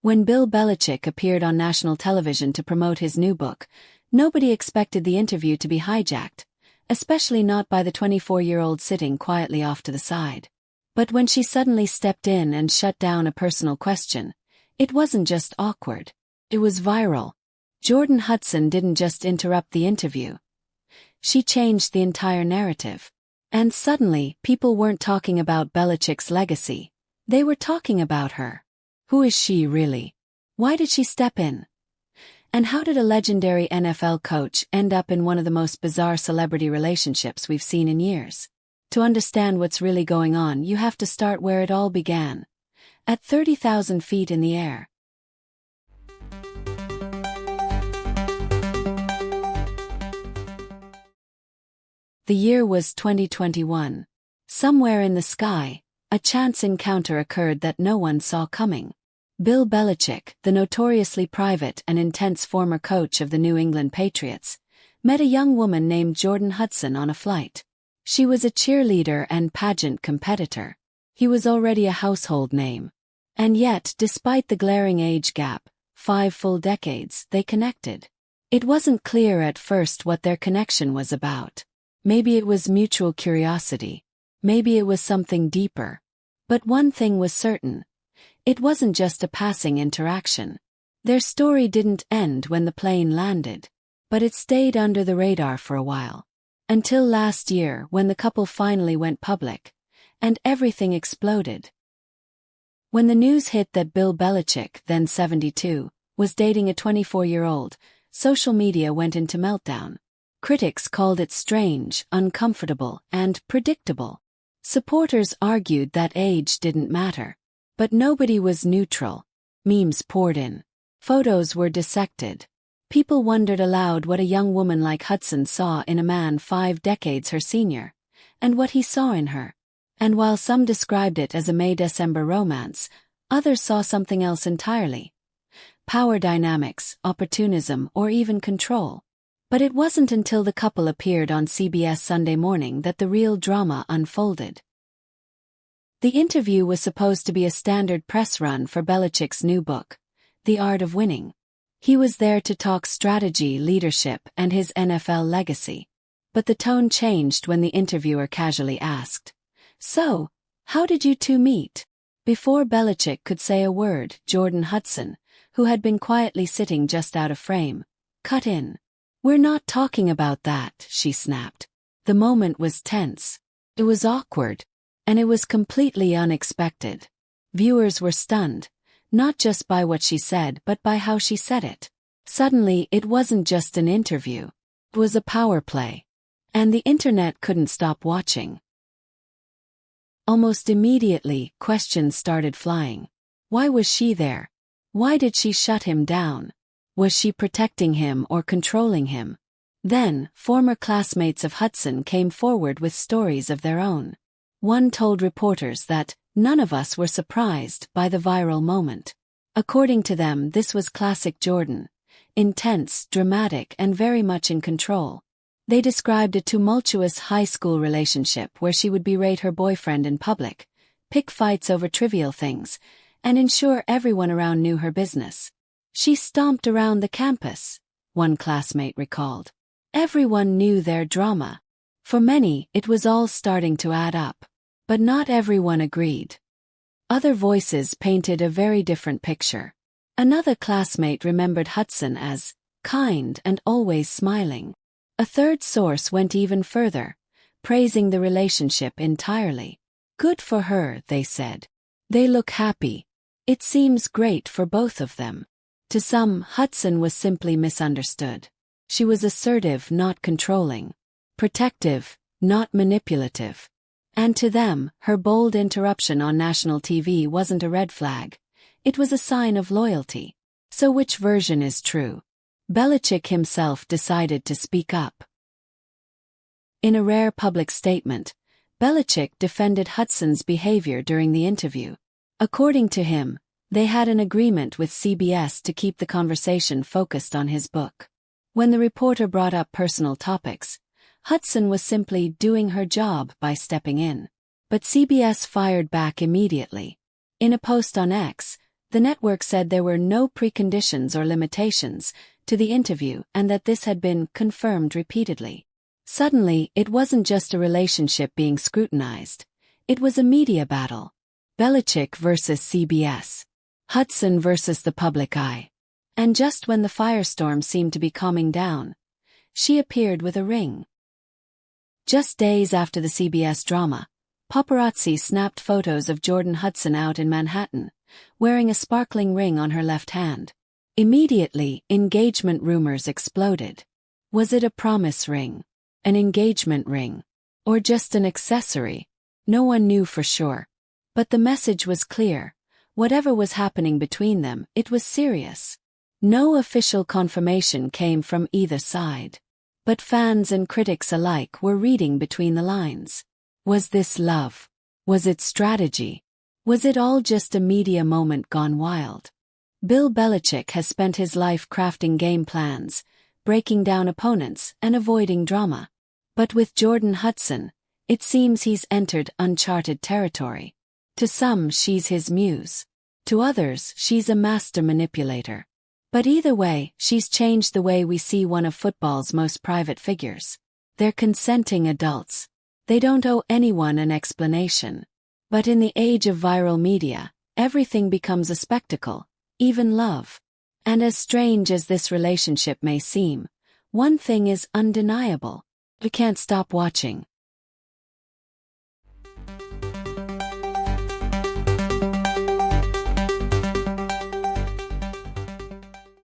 When Bill Belichick appeared on national television to promote his new book, nobody expected the interview to be hijacked, especially not by the 24-year-old sitting quietly off to the side. But when she suddenly stepped in and shut down a personal question, it wasn't just awkward. It was viral. Jordan Hudson didn't just interrupt the interview. She changed the entire narrative. And suddenly, people weren't talking about Belichick's legacy. They were talking about her. Who is she really? Why did she step in? And how did a legendary NFL coach end up in one of the most bizarre celebrity relationships we've seen in years? To understand what's really going on, you have to start where it all began. At 30,000 feet in the air. The year was 2021. Somewhere in the sky, a chance encounter occurred that no one saw coming. Bill Belichick, the notoriously private and intense former coach of the New England Patriots, met a young woman named Jordan Hudson on a flight. She was a cheerleader and pageant competitor. He was already a household name. And yet, despite the glaring age gap, 5 full decades, they connected. It wasn't clear at first what their connection was about. Maybe it was mutual curiosity. Maybe it was something deeper. But one thing was certain. It wasn't just a passing interaction. Their story didn't end when the plane landed. But it stayed under the radar for a while. Until last year when the couple finally went public. And everything exploded. When the news hit that Bill Belichick, then 72, was dating a 24-year-old, social media went into meltdown. Critics called it strange, uncomfortable, and predictable. Supporters argued that age didn't matter. But nobody was neutral. Memes poured in. Photos were dissected. People wondered aloud what a young woman like Hudson saw in a man 5 decades her senior, and what he saw in her. And while some described it as a May-December romance, others saw something else entirely. Power dynamics, opportunism, or even control. But it wasn't until the couple appeared on CBS Sunday Morning that the real drama unfolded. The interview was supposed to be a standard press run for Belichick's new book, The Art of Winning. He was there to talk strategy, leadership, and his NFL legacy. But the tone changed when the interviewer casually asked, "So, how did you two meet?" Before Belichick could say a word, Jordan Hudson, who had been quietly sitting just out of frame, cut in. "We're not talking about that," she snapped. The moment was tense. It was awkward. And it was completely unexpected. Viewers were stunned, not just by what she said but by how she said it. Suddenly, it wasn't just an interview. It was a power play. And the internet couldn't stop watching. Almost immediately, questions started flying. Why was she there? Why did she shut him down? Was she protecting him or controlling him? Then, former classmates of Hudson came forward with stories of their own. One told reporters that none of us were surprised by the viral moment. According to them, this was classic Jordan. Intense, dramatic, and very much in control. They described a tumultuous high school relationship where she would berate her boyfriend in public, pick fights over trivial things, and ensure everyone around knew her business. She stomped around the campus, one classmate recalled. Everyone knew their drama. For many, it was all starting to add up. But not everyone agreed. Other voices painted a very different picture. Another classmate remembered Hudson as kind and always smiling. A third source went even further, praising the relationship entirely. Good for her, they said. They look happy. It seems great for both of them. To some, Hudson was simply misunderstood. She was assertive, not controlling. Protective, not manipulative. And to them, her bold interruption on national TV wasn't a red flag. It was a sign of loyalty. So which version is true? Belichick himself decided to speak up. In a rare public statement, Belichick defended Hudson's behavior during the interview. According to him, they had an agreement with CBS to keep the conversation focused on his book. When the reporter brought up personal topics, Hudson was simply doing her job by stepping in. But CBS fired back immediately. In a post on X, The network said there were no preconditions or limitations to the interview and that this had been confirmed repeatedly. Suddenly, it wasn't just a relationship being scrutinized. It was a media battle. Belichick versus CBS. Hudson versus the public eye. And just when the firestorm seemed to be calming down, she appeared with a ring. Just days after the CBS drama, paparazzi snapped photos of Jordan Hudson out in Manhattan, wearing a sparkling ring on her left hand. Immediately, engagement rumors exploded. Was it a promise ring? An engagement ring? Or just an accessory? No one knew for sure. But the message was clear. Whatever was happening between them, it was serious. No official confirmation came from either side. But fans and critics alike were reading between the lines. Was this love? Was it strategy? Was it all just a media moment gone wild? Bill Belichick has spent his life crafting game plans, breaking down opponents, and avoiding drama. But with Jordan Hudson, it seems he's entered uncharted territory. To some, she's his muse. To others, she's a master manipulator. But either way, she's changed the way we see one of football's most private figures. They're consenting adults. They don't owe anyone an explanation. But in the age of viral media, everything becomes a spectacle, even love. And as strange as this relationship may seem, one thing is undeniable. We can't stop watching.